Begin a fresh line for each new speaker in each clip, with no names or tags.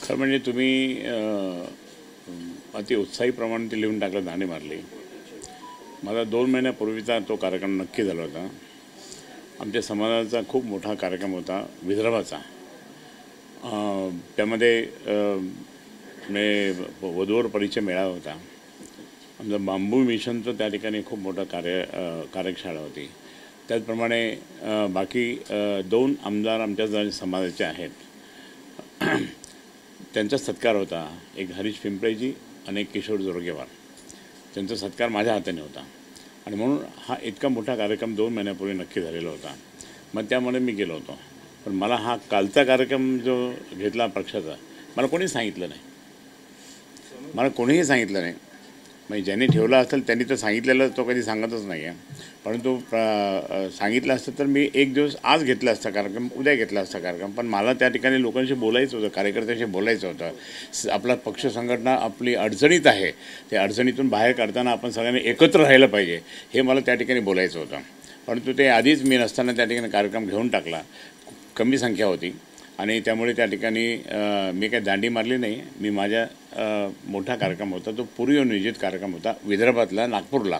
खरं म्हणजे तुम्ही अति उत्साहीप्रमाणे ते लिहून टाकलं, दांडी मारली. माझा 2 महिन्यापूर्वीचा तो कार्यक्रम नक्की झाला होता. आमच्या समाजाचा खूप मोठा कार्यक्रम होता विदर्भाचा. त्यामध्ये वधूवर परिचय मेळावा होता. आमचं बांबू मिशनचं त्या ठिकाणी खूप मोठं कार्यशाळा होती. त्याचप्रमाणे बाकी 2 आमदार आमच्या समाजाचे आहेत, त्यांचा सत्कार होता. एक हरीश पिंपळेजी आणि एक किशोर जोरगेवार, त्यांचा सत्कार माझ्या हाताने होता. आणि म्हणून हा इतका मोठा कार्यक्रम 2 महिन्यापूर्वी नक्की झालेला होता. मग त्यामुळे मी गेलो होतो. पण मला हा कालचा कार्यक्रम जो घेतला पक्षाचा, मला कोणी सांगितलं नाही. मला कोणीही सांगितलं नाही. म्हणजे ज्यांनी ठेवला असेल त्यांनी तर सांगितलेलं, तो कधी सांगतच नाही आहे. परंतु सांगितलं असतं तर मी एक दिवस आज घेतला असता कार्यक्रम, उद्या घेतला असता कार्यक्रम. पण मला त्या ठिकाणी लोकांशी बोलायचं होतं, कार्यकर्त्यांशी बोलायचं होतं. आपला पक्ष संघटना आपली अडचणीत आहे, त्या अडचणीतून बाहेर काढताना आपण सगळ्यांनी एकत्र राहिलं पाहिजे, हे मला त्या ठिकाणी बोलायचं होतं. परंतु ते आधीच मी नसताना त्या ठिकाणी कार्यक्रम घेऊन टाकला. कमी संख्या होती आणि त्यामुळे त्या ठिकाणी मी काही दांडी मारली नाही. मी माझ्या मोठा कार्यक्रम होता, तो पूर्वनियोजित कार्यक्रम होता विदर्भातला, नागपूरला,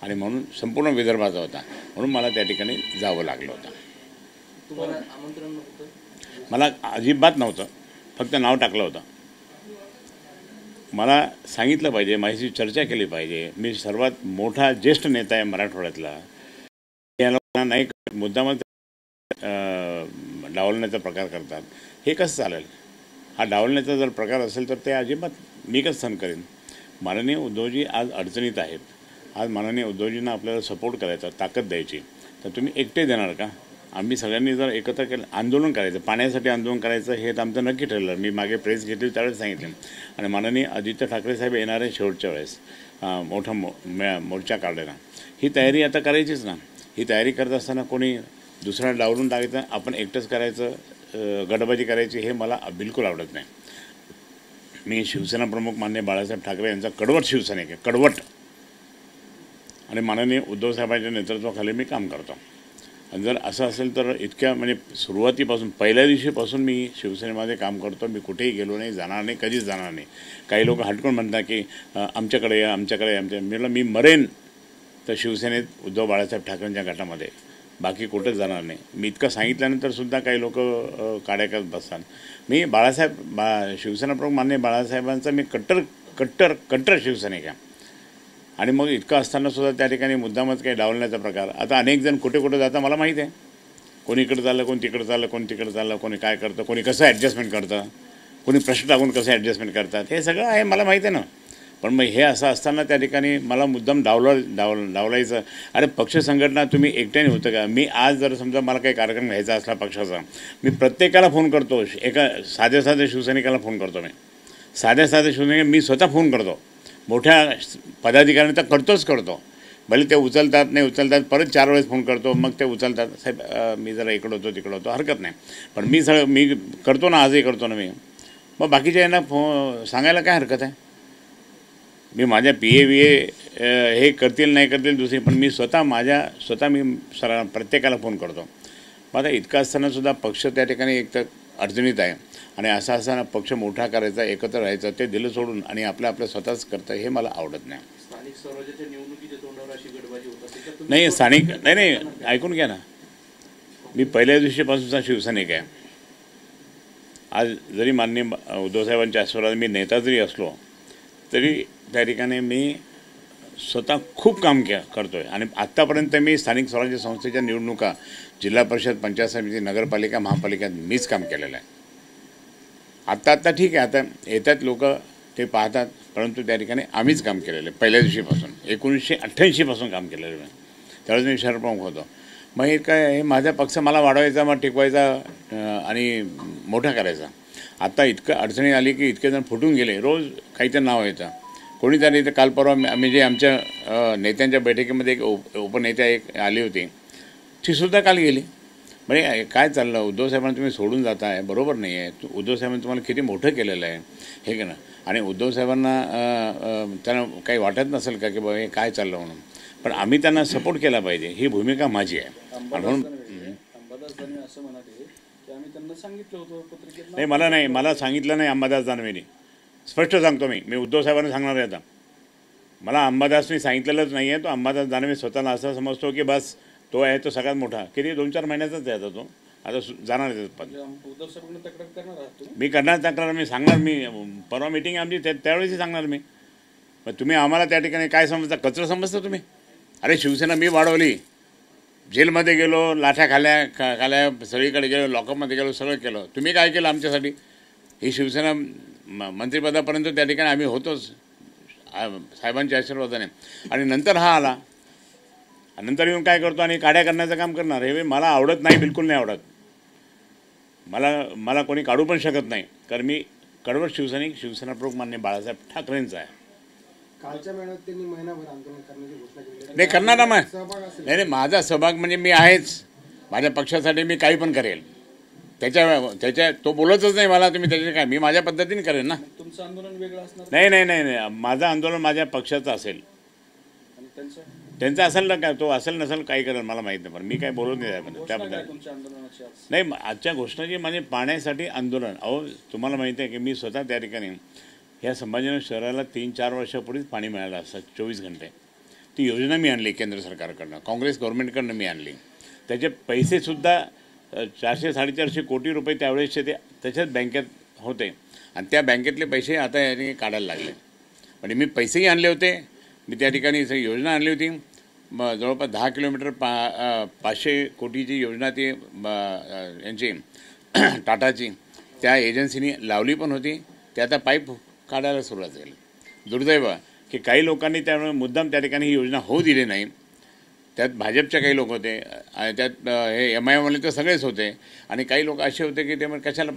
आणि म्हणून संपूर्ण विदर्भाचा होता. म्हणून मला त्या ठिकाणी जावं लागलं होतं.
तुम्हाला आमंत्रण नव्हतं?
मला अजिबात नव्हतं, फक्त नाव टाकलं होतं. मला सांगितलं पाहिजे, माझी चर्चा केली पाहिजे. मी सर्वात मोठा ज्येष्ठ नेता आहे मराठवाड्यातला. या लोकांना नाही मुद्दामच डावलण्याचा प्रकार करतात. हे कसं चालेल? हा डावलण्याचा जर प्रकार असेल तर ते अजिबात मी कसं सहन करेन. माननीय उद्धवजी आज अडचणीत आहेत. आज माननीय उद्धवजींना आपल्याला सपोर्ट करायचा, ताकद द्यायची, तर तुम्ही एकटे देणार का? आम्ही सगळ्यांनी जर एकत्र केलं, आंदोलन करायचं, पाण्यासाठी आंदोलन करायचं, हे तर आमचं नक्की ठरलं. मी मागे प्रेस घेतली त्यावेळेस सांगितलं. आणि माननीय आदित्य ठाकरे साहेब येणार आहे शेवटच्या वेळेस मोठा मोर्चा काढलेला. ही तयारी आता करायचीच ना. ही तयारी करत असताना कोणी दुसऱ्या डावलून टाकायचं, आपण एकटंच करायचं, गडबाजी करायची, हे मला बिलकुल आवडत नाही. मी शिवसेना प्रमुख माननीय बाळासाहेब ठाकरे यांचा कडवट शिवसैनिक आहे, कडवट. आणि माननीय उद्धवसाहेबांच्या नेतृत्वाखाली मी काम करतो. आणि जर असं असेल तर इतक्या म्हणजे सुरुवातीपासून, पहिल्या दिवशीपासून मी शिवसेनेमध्ये काम करतो. मी कुठेही गेलो नाही, जाणार नाही, कधीच जाणार नाही. काही लोक हटकून म्हणतात की आमच्याकडे या, आमच्याकडे मी मरेन तर शिवसेनेत उद्धव बाळासाहेब ठाकरेंच्या गटामध्ये, बाकी कुठंच जाणार नाही. मी इतकं सांगितल्यानंतर सुद्धा काही लोक काड्या करत बसतात. मी शिवसेना प्रमुख माननीय बाळासाहेबांचा मी कट्टर शिवसैनिक आहे. आणि मग इतकं असताना सुद्धा त्या ठिकाणी मुद्दामच काही डावलण्याचा प्रकार. आता अनेक जण कुठे कुठे जाता मला माहीत आहे. कोणी इकडं चाललं, कोणी तिकडं चाललं, कोणी तिकडं चाललं, कोणी काय करतं, कोणी कसं ॲडजस्टमेंट करतं, कोणी प्रश्न टाकून कसं ॲडजस्टमेंट करतात, हे सगळं आहे, मला माहीत आहे ना. पण मग हे असं असताना त्या ठिकाणी मला मुद्दाम डावलायचं. अरे पक्ष संघटना तुम्ही एकट्याने होतं का? मी आज जर समजा मला काही कार्यक्रम घ्यायचा असला पक्षाचा, मी प्रत्येकाला फोन करतो. एका साध्या शिवसैनिकाला फोन करतो. मी साध्या शिवसैनिक मी स्वतः फोन करतो. मोठ्या पदाधिकाऱ्यांना तर करतो. भले ते उचलतात नाही उचलतात, परत 4 वेळेस फोन करतो, मग ते उचलतात. साहेब मी जरा इकडं होतो तिकडं होतो, हरकत नाही. पण मी करतो ना, आजही करतो ना मी. मग बाकीच्या यांना सांगायला काय हरकत आहे? मी माझ्या PA हे करतील नाही करतील दुसरी, पण मी स्वतः मी प्रत्येकाला फोन करतो. मग आता इतकं असतानासुद्धा पक्ष त्या ठिकाणी एक तर अडचणीत आहे. आणि असं असताना पक्ष मोठा करायचा, एकत्र राहायचं, ते दिलं सोडून आणि आपलं स्वतःच करतं, हे मला आवडत नाही.
स्थानिक स्वराज्याच्या निवडणुकीच्या तोंडावर अशी गडबाजी होतात
नाही. स्थानिक नाही, ऐकून घ्या ना. मी पहिल्या दिवशीपासूनचा शिवसैनिक आहे. आज जरी माननीय उद्धवसाहेबांच्या आशीर्वादाने मी नेता जरी असलो तरी त्या ठिकाणी मी स्वतः खूप काम करतो आहे. आणि आत्तापर्यंत मी स्थानिक स्वराज्य संस्थेच्या निवडणुका, जिल्हा परिषद, पंचायत समिती, नगरपालिका, महापालिका मीच काम केलेलं आहे. आत्ता ठीक आहे, आता येतात लोक ते पाहतात, परंतु त्या ठिकाणी आम्हीच काम केलेलं आहे पहिल्या दिवशीपासून. 1988 काम केलेलं आहे. त्यावेळेस मी शहर प्रमुख होतो. मग हे काय, हे माझा पक्ष मला वाढवायचा, मग टिकवायचा आणि मोठा करायचा. आत्ता इतकं अडचणी आली की इतके जण फुटून गेले. रोज काहीतरी नाव येतं. कोणीतरी इथं काल परवा आम्ही जे आमच्या नेत्यांच्या बैठकीमध्ये एक उपनेत्या एक आली होती, तीसुद्धा काल गेली. म्हणजे काय चाललं? उद्धवसाहेबांना तुम्ही सोडून जाता आहे, बरोबर नाही आहे. उद्धवसाहेबांनी तुम्हाला किती मोठं केलेलं आहे हे की ना. आणि उद्धवसाहेबांना त्यांना काही वाटत नसेल का की बाबा हे काय चाललं म्हणून. पण आम्ही त्यांना सपोर्ट केला पाहिजे, ही भूमिका माझी आहे. म्हणून
अंबादास दानवे असं म्हणाले की आम्ही
त्यांना सांगितलं होतं पत्रिकेत.
नाही, मला सांगितलं नाही अंबादास दानवेने. स्पष्ट सांगतो मी उद्धव साहेबांना सांगणार आहे आता. मला अंबादासने सांगितलेलंच नाही आहे. तो अंबादास दानवे स्वतःला असं समजतो की बस तो आहे तो सगळ्यात मोठा. किती 2-4 महिन्याचाच आहे आता तो. आता जाणार आहे पण
उद्धव साहेबांना तक्रार करणार आहात तुम्ही?
मी करणार तक्रार. मी सांगणार. मी परवा मीटिंग आमची त्यावेळेसही सांगणार मी. मग तुम्ही आम्हाला त्या ठिकाणी काय समजता? कचरं समजता तुम्ही? अरे शिवसेना मी वाढवली, जेलमध्ये गेलो, लाठ्या खाल्या, सगळीकडे गेलो, लॉकअपमध्ये गेलो, सगळं केलं. तुम्ही काय केलं आमच्यासाठी? ही शिवसेना मंत्रिपदापर्यंत त्या ठिकाणी आम्ही होतोच साहेबांच्या आशीर्वादाने. आणि नंतर हा आला, नंतर येऊन काय करतो आणि काड्या करण्याचं काम करणार. हे मला आवडत नाही, बिलकुल नाही आवडत. मला कोणी काढू पण शकत नाही, कारण मी कडवट शिवसैनिक, शिवसेना प्रमुख माननीय बाळासाहेब ठाकरेंचा आहे.
कालच्या महिन्यात त्यांनी महिनाभर आंदोलन करण्याची घोषणा केली.
नाही करणार ना. नाही, माझा सहभाग म्हणजे मी आहेच. माझ्या पक्षासाठी मी काही पण करेल. त्याच्या तो बोलतच नाही मला. तुम्ही त्याच्या काय, मी माझ्या पद्धतीने करेन ना.
तुमचं आंदोलन वेगळं असणार?
नाही, माझं आंदोलन माझ्या पक्षाचं असेल.
आणि
त्यांचं असेल ना. काय तो असेल नसेल काही करेल मला माहीत नाही, पण मी काय बोलत नाही त्याबद्दल.
तुमच्या आंदोलनाची
नाही, आजच्या घोषणाची म्हणजे पाण्यासाठी आंदोलन. अहो तुम्हाला माहिती आहे की मी स्वतः त्या ठिकाणी ह्या संभाजीनगर शहराला 3-4 वर्षापूर्वीच पाणी मिळालं असतं 24 घंटे. ती योजना मी आणली केंद्र सरकारकडनं, काँग्रेस गव्हर्नमेंटकडनं मी आणली. त्याचे पैसेसुद्धा 400-450 कोटी रुपये त्यावेळेसचे ते त्याच्याच बँकेत होते. आणि त्या बँकेतले पैसे आता याने काढायला लागले. म्हणजे मी पैसेही आणले होते. मी त्या ठिकाणी योजना आणली होती. जवळपास 10 किलोमीटर 500 कोटीची योजना ती यांची टाटाची त्या एजन्सीनी लावली पण होती. ते आता पाईप काढायला सुरुवात झाली. दुर्दैव की काही लोकांनी त्यामुळे मुद्दाम त्या ठिकाणी ही योजना होऊ दिली नाही. त्यात भाजपचे काही लोक होते, त्यात हे MIM तर सगळेच होते. आणि काही लोक असे होते की ते म्हणजे कशाला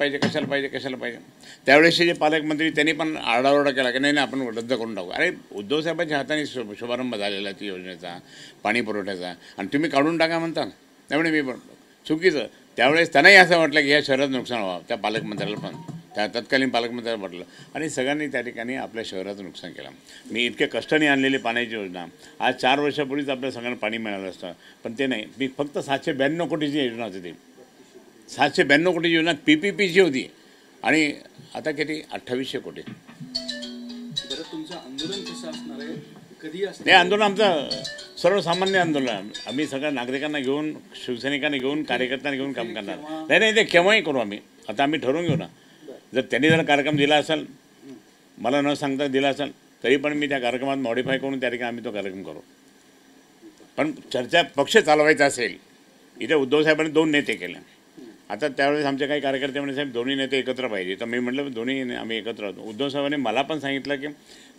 पाहिजे. त्यावेळेसचे जे पालकमंत्री त्यांनी पण आरडाओरडा केला की नाही आपण रद्द करून टाकू. अरे उद्धव साहेबांच्या हाताने शुभारंभ झालेला ती योजनेचा, पाणी पुरवठ्याचा, आणि तुम्ही काढून टाका म्हणता. त्यामुळे मी पण चुकीचं. त्यावेळेस त्यांनाही असं वाटलं की ह्या शहरात नुकसान व्हावं. त्या पालकमंत्र्याला पण, त्या तत्कालीन पालकमंत्र्याला वाटलं, आणि सगळ्यांनी त्या ठिकाणी आपल्या शहराचं नुकसान केलं. मी इतके कष्टाने आणलेली पाण्याची योजना आज 4 वर्षापूर्वीच आपल्या सगळ्यांना पाणी मिळालं असतं, पण ते नाही. मी फक्त 792 कोटीची योजना होती. ती 792 कोटीची योजना PPPची होती, आणि आता किती 2800 कोटी.
बरं, तुमचं आंदोलन कसं असणार आहे, कधी असणार?
हे आंदोलन आमचं सर्वसामान्य आंदोलन. आम्ही सगळ्या नागरिकांना घेऊन, शिवसैनिकांना घेऊन, कार्यकर्त्यांना घेऊन काम करणार. नाही, ते केव्हाही करू आम्ही. आता आम्ही ठरवून घेऊ ना. जर त्यांनी जर कार्यक्रम दिला असेल, मला न सांगता दिला असेल, तरी पण मी त्या कार्यक्रमात मॉडिफाय करून त्या ठिकाणी आम्ही तो कार्यक्रम करू. पण चर्चा पक्ष चालवायचा असेल, इथे उद्धव साहेबांनी 2 नेते केले. आता त्यावेळेस आमचे काही कार्यकर्ते म्हणजे साहेब दोन्ही नेते एकत्र पाहिजे. तर मी म्हटलं दोन्ही आम्ही एकत्र होतो. उद्धव साहेबांनी मला पण सांगितलं की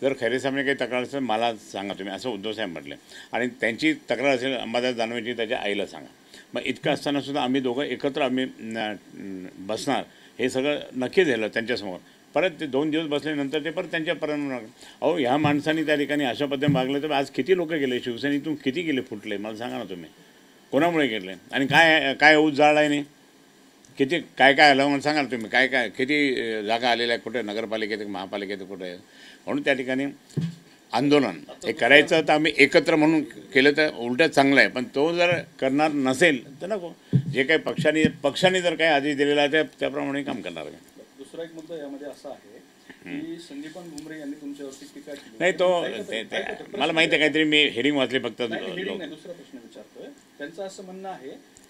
जर खैरे साहेबांनी काही तक्रार असेल मला सांगा तुम्ही, असं उद्धव साहेब म्हटले. आणि त्यांची तक्रार असेल अंबादास दानवेची, त्याच्या आईला सांगा. मग इतकं असतानासुद्धा आम्ही दोघं एकत्र आम्ही बसणार, हे सगळं नक्की झालं त्यांच्यासमोर. परत ते 2 दिवस बसल्यानंतर ते परत त्यांच्यापर्यंत. अहो ह्या माणसांनी त्या ठिकाणी अशा पद्धतीने वागले तर आज किती लोक गेले शिवसेनेतून, किती गेले फुटले, मला सांगा ना तुम्ही. कोणामुळे गेले आणि काय ऊस जाळला नाही, किती काय आलं मला सांगा ना तुम्ही. काय किती जागा आलेल्या आहे, कुठे नगरपालिकेत, महापालिकेत, कुठे आहे. म्हणून त्या ठिकाणी आंदोलन हे करायचं तर आम्ही एकत्र म्हणून केलं तर उलटं चांगलं आहे. पण तो जर करणार नसेल तर नको. जे काही पक्षाने जर काही आदेश दिलेला आहे त्याप्रमाणे काम करणार आहे.
दुसरा एक मुद्दा यामध्ये असा आहे की संदीपान भुमरे यांनी तुमच्यावरती टीका केली.
नाही, तो मला माहिती आहे. काहीतरी मी हेडिंग वाचली फक्त.
हेडिंग नाही, दुसरा प्रश्न विचारतोय. त्यांचं असं म्हणणं आहे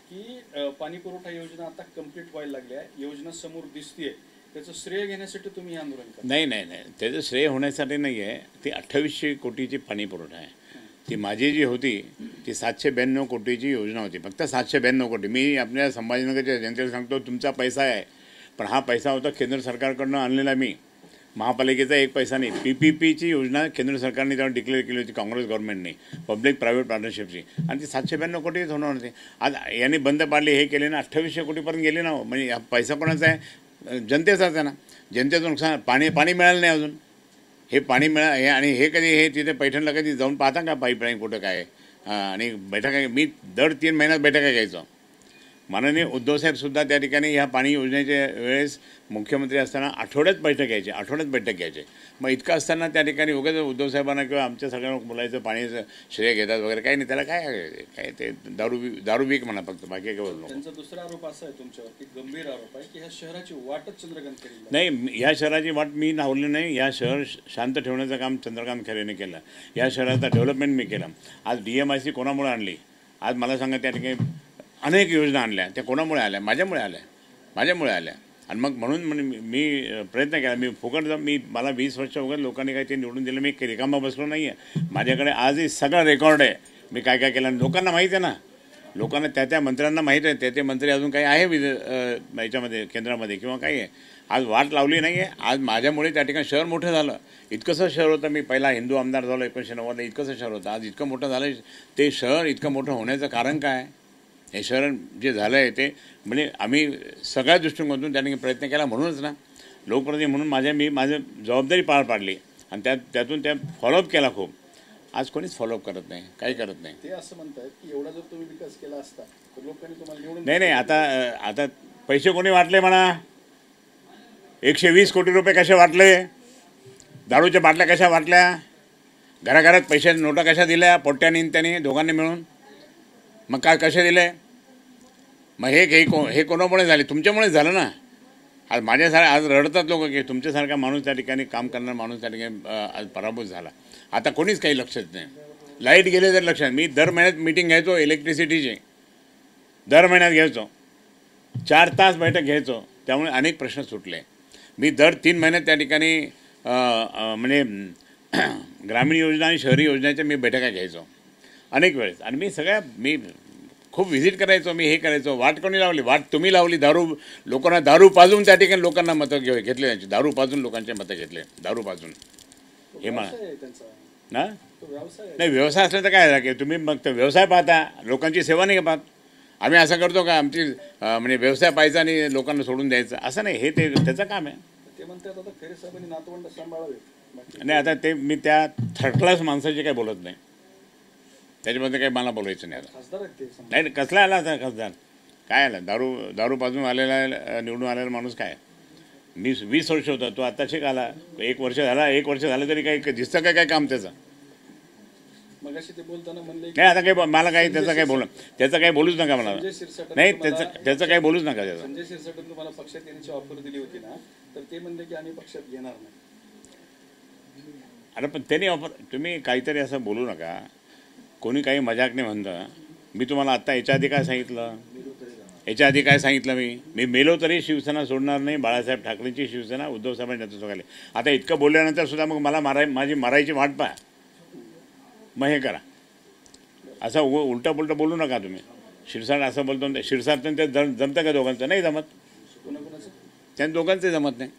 की पाणी पुरवठा योजना आता कंप्लीट व्हायला लागली आहे, योजना समोर दिसतीये, त्याचं श्रेय घेण्यासाठी तुम्ही हे आंदोलन करा.
नाही, त्याचं श्रेय होण्यासाठी नाही आहे. ती 2800 कोटीची पाणी पुरवठा आहे. ती माझी जी होती ती 792 कोटीची योजना होती, फक्त 792 कोटी. मी आपल्या संभाजीनगरच्या जनतेला सांगतो, तुमचा पैसा आहे, पण हा पैसा होता केंद्र सरकारकडनं आणलेला. मी महापालिकेचा 1 पैसा नाही. PPPची योजना केंद्र सरकारने तेव्हा डिक्लेअर केली होती, काँग्रेस गव्हर्नमेंटने, पब्लिक प्रायव्हेट पार्टनरशिपची, आणि ती 792 कोटीच होणार होती. आज यांनी बंद पाडली, हे केले ना, 2800 कोटीपर्यंत गेले ना. म्हणजे हा पैसा कोणाचा आहे? जनतेचाच आहे ना. जनतेचं नुकसान. पाणी मिळालं नाही अजून. हे पाणी हे आणि हे कधी हे तिथे पैठणला कधी जाऊन पाहता का पाईपलाईन कुठं काय? आणि बैठका मी दर 3 महिन्यात बैठका घ्यायचो. माननीय उद्धवसाहेबसुद्धा त्या ठिकाणी ह्या पाणी योजनेच्या वेळेस मुख्यमंत्री असताना आठवड्यात बैठक घ्यायचे. मग इतकं असताना त्या ठिकाणी उगाच उद्धवसाहेबांना किंवा आमच्या सगळ्यांना बोलायचं पाणीचं श्रेय घेतात वगैरे काही नाही. त्याला काय ते दारू विक म्हणा फक्त, बाकी काय बोललो.
त्यांचा दुसरा आरोप असा आहे तुमच्यावर की गंभीर आरोप आहे की ह्या शहराची वाटच चंद्रकांत खैरे
नाही, ह्या शहराची वाट मी लावली नाही. या शहर शांत ठेवण्याचं काम चंद्रकांत खैरेने केलं. या शहराचा डेव्हलपमेंट मी केलं. आज DMIC कोणामुळे आणली? आज मला सांगा, त्या ठिकाणी अनेक योजना आणल्या. त्या कोणामुळे आल्या? माझ्यामुळे आल्या. आणि मग म्हणून मी प्रयत्न केला. मी फुकट मला 20 वर्ष वगैरे लोकांनी काही ते निवडून दिलं. मी रिकामा बसलो नाही आहे. माझ्याकडे आजही सगळं रेकॉर्ड आहे. मी काय काय केलं. लोकांना माहीत आहे ना. लोकांना त्या मंत्र्यांना माहीत आहे. ते मंत्री अजून काही आहे याच्यामध्ये केंद्रामध्ये किंवा काही आहे. आज वाट लावली नाही आहे. आज माझ्यामुळे त्या ठिकाणी शहर मोठं झालं. इतकंसं शहर होतं. मी पहिला हिंदू आमदार झालो 1990ला. इतकंसं शहर होतं. आज इतकं मोठं झालं. ते शहर इतकं मोठं होण्याचं कारण काय? हे शहर जे झालं आहे ते म्हणजे आम्ही सगळ्या दृष्टिकोनातून त्या ठिकाणी प्रयत्न केला. म्हणूनच ना लोकप्रतिनिधी म्हणून माझं जबाबदारी पार पाडली आणि त्यातून फॉलोअप केला खूप. आज कोणीच फॉलोअप करत नाही, काही करत नाही.
ते असं म्हणतात की एवढा जर तुम्ही विकास केला असता तर लोकांनी तुम्हाला निवडून
नाही. आता पैसे कोणी वाटले म्हणा? 120 कोटी रुपये कसे वाटले? दारूच्या बाटल्या कशा वाटल्या? घराघरात पैशाच्या नोटा कशा दिल्या? पोट्ट्यानी त्यांनी दोघांनी मिळून. मग काय कसे दिले? मग हे कोणामुळे झाले? तुमच्यामुळे झालं ना. आज आज रडतात लोक की तुमच्यासारखा माणूस त्या ठिकाणी काम करणारा माणूस त्या ठिकाणी आज पराभूत झाला. आता कोणीच काही लक्षात नाही. लाईट गेले तर लक्षात. मी दर महिन्यात मीटिंग घ्यायचो इलेक्ट्रिसिटीची. दर महिन्यात घ्यायचो. 4 तास बैठक घ्यायचो. त्यामुळे अनेक प्रश्न सुटले. मी दर 3 महिन्यात त्या ठिकाणी म्हणजे ग्रामीण योजना आणि शहरी योजनेच्या मी बैठका घ्यायचो अनेक वेळेस. आणि मी खूप व्हिजिट करायचो. मी हे करायचो. वाट कोणी लावली? वाट तुम्ही लावली. लोकांना दारू पाजून त्या ठिकाणी लोकांना मतं घेतले. त्यांची दारू पाजून लोकांचे मतं घेतले. दारू पाजून हे मला ना नाही. व्यवसाय असला तर काय की तुम्ही मग तर व्यवसाय पाहता, लोकांची सेवा नाही पाहत. आम्ही असं करतो का आमची म्हणजे व्यवसाय पाहायचा आणि लोकांना सोडून द्यायचं असं नाही. हे त्याचं काम आहे.
ते म्हणतात आता खैरे साहेबांनी नातवंड सांभाळावे.
नाही, आता मी त्या थर्ड क्लास माणसाचे काही बोलत नाही. त्याच्यामध्ये काही मला बोलायचं नाही. आता नाही. कसला आला आता खासदार? काय आला? दारू पाजून आलेला निवडून आलेला माणूस काय? 20 वर्ष होता तो. आता शिक आला. 1 वर्ष झालं तरी काही दिसतं काय काम त्याचं? नाही. आता काही मला काही त्याचं काही बोलूच नका मला. नाही, त्याचं काही बोलूच नका. त्याचं
संजय शिरसाटांनी तुम्हाला पक्षात येण्याची ऑफर दिली होती ना, तर ते म्हणले की आम्ही पक्षात घेणार नाही.
अरे पण त्यांनी तुम्ही काहीतरी असं बोलू नका. कोणी काही मजाक नाही म्हणतं. मी तुम्हाला आत्ता याच्या आधी काय सांगितलं? मी मेलो तरी शिवसेना सोडणार नाही. बाळासाहेब ठाकरेंची शिवसेना उद्धवसाहेबांच्या नेतृत्वाखाली. आता इतकं बोलल्यानंतर सुद्धा मग मला माझी मारायची वाट पहा. मग हे करा. असं उलटं पुलटं बोलू नका तुम्ही. शिरसाट असं बोलतो. शिरसाट ते जमतं का दोघांचं? नाही जमत. त्या दोघांचे जमत नाही.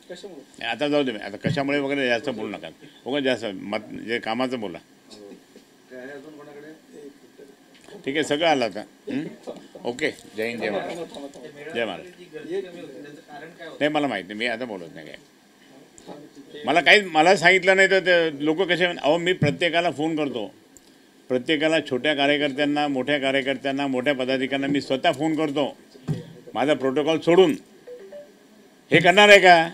आता जाऊ दे. आता कशामुळे वगैरे जास्त बोलू नका. वगैरे जास्त जे कामाचं बोला. ठीक आहे. सगळं आलं आता. ओके. जय हिंद, जय महाराज. जय महाराज. नाही, मला माहीत नाही. मी आता बोलत नाही काय. मला सांगितलं नाही तर ते लोक कसे? मी प्रत्येकाला फोन करतो. प्रत्येकाला, छोट्या कार्यकर्त्यांना, मोठ्या कार्यकर्त्यांना, मोठ्या पदाधिकाऱ्यांना मी स्वतः फोन करतो. माझा प्रोटोकॉल सोडून हे करणार आहे का?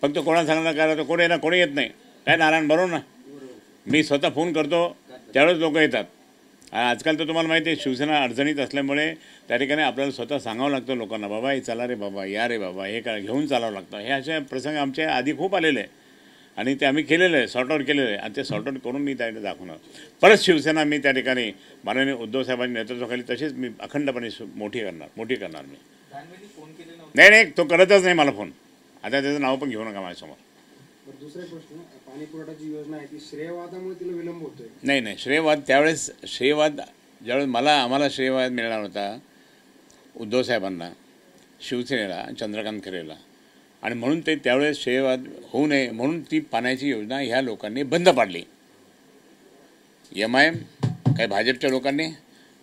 फक्त कोणाला सांगणार करा तर कोणी येत नाही. काय नारायण बरोबर ना? मी स्वतः फोन करतो त्यावेळेस लोक येतात. आजकाल तर तुम्हाला माहिती आहे शिवसेना अडचणीत असल्यामुळे त्या ठिकाणी आपल्याला स्वतः सांगावं लागतं लोकांना, बाबा हे चला रे बाबा, या रे बाबा, हे करा, घेऊन चालावं लागतं. हे असे प्रसंग आमच्या आधी खूप आलेले आहे आणि ते आम्ही केलेलं आहे, सॉर्ट आऊट केलेलं आहे. आणि ते सॉर्ट आऊट करून मी त्याकडे दाखवणार. परत शिवसेना मी त्या ठिकाणी माननीय उद्धवसाहेबांच्या नेतृत्वाखाली तशीच मी अखंडपणे मोठी करणार मी. नाही, तो करतच नाही मला फोन. आता त्याचं नाव पण घेऊ नका माझ्यासमोर.
दुसरा प्रश्न, पाणी पुरवठ्याची योजना आहे ती श्रेयवादामुळे तिला विलंब होतोय.
नाही, श्रेयवाद ज्यावेळेस आम्हाला श्रेयवाद मिळणार होता उद्धवसाहेबांना, शिवसेनेला, चंद्रकांत खैरेला, आणि म्हणून ते त्यावेळेस श्रेयवाद होऊ नये म्हणून ती पाण्याची योजना ह्या लोकांनी बंद पाडली. MIM, काही भाजपच्या लोकांनी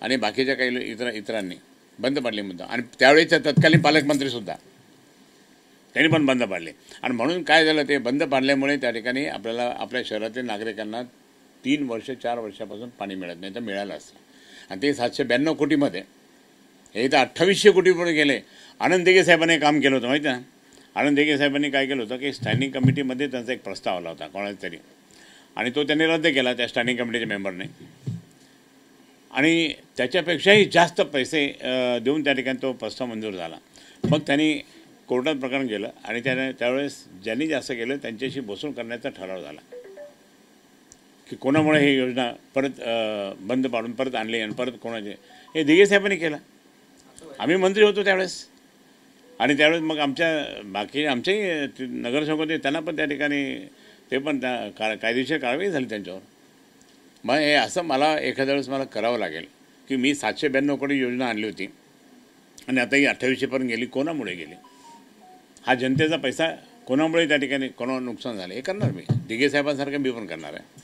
आणि बाकीच्या काही इतरांनी बंद पाडली मुद्दा. आणि त्यावेळेच्या तत्कालीन पालकमंत्रीसुद्धा त्यांनी पण बंद पाडले. आणि म्हणून काय झालं, ते बंद पाडल्यामुळे त्या ठिकाणी आपल्या शहरातील नागरिकांना 3 वर्ष 4 वर्षापासून पाणी मिळत नाही. तर मिळालं असतं. आणि ते 792 कोटीमध्ये हे तर 2800 कोटी रुपये गेले. आनंद दिघे साहेबांनी काम केलं होतं माहिती आहे ना. आनंद दिघे साहेबांनी काय केलं होतं की स्टँडिंग कमिटीमध्ये त्यांचा एक प्रस्ताव आला होता कोणाचा तरी, आणि तो त्यांनी रद्द केला त्या स्टँडिंग कमिटीच्या मेंबरने, आणि त्याच्यापेक्षाही जास्त पैसे देऊन त्या ठिकाणी तो प्रस्ताव मंजूर झाला. मग त्यांनी कोर्टात प्रकरण केलं आणि त्यावेळेस ज्यांनी जास्त केलं त्यांच्याशी बसून करण्याचा ठराव झाला की कोणामुळे ही योजना परत बंद पाडून परत आणली आणि परत कोणाचे, हे दिघे साहेबांनी केलं. आम्ही मंत्री होतो त्यावेळेस, आणि त्यावेळेस मग बाकी आमचेही नगरसेवक होते, त्यांना पण त्या ठिकाणी ते पण कायदेशीर कारवाई झाली त्यांच्यावर. मग हे असं मला एखाद्या वेळेस मला करावं लागेल की मी 792 कोटी योजना आणली होती आणि आता ही 2800पर्यंत गेली, कोणामुळे गेली? हा जनतेचा पैसा कोणामुळे त्या ठिकाणी कोणावर नुकसान झालं हे करणार मी. दिघे साहेबांसारखं मी पण करणार आहे.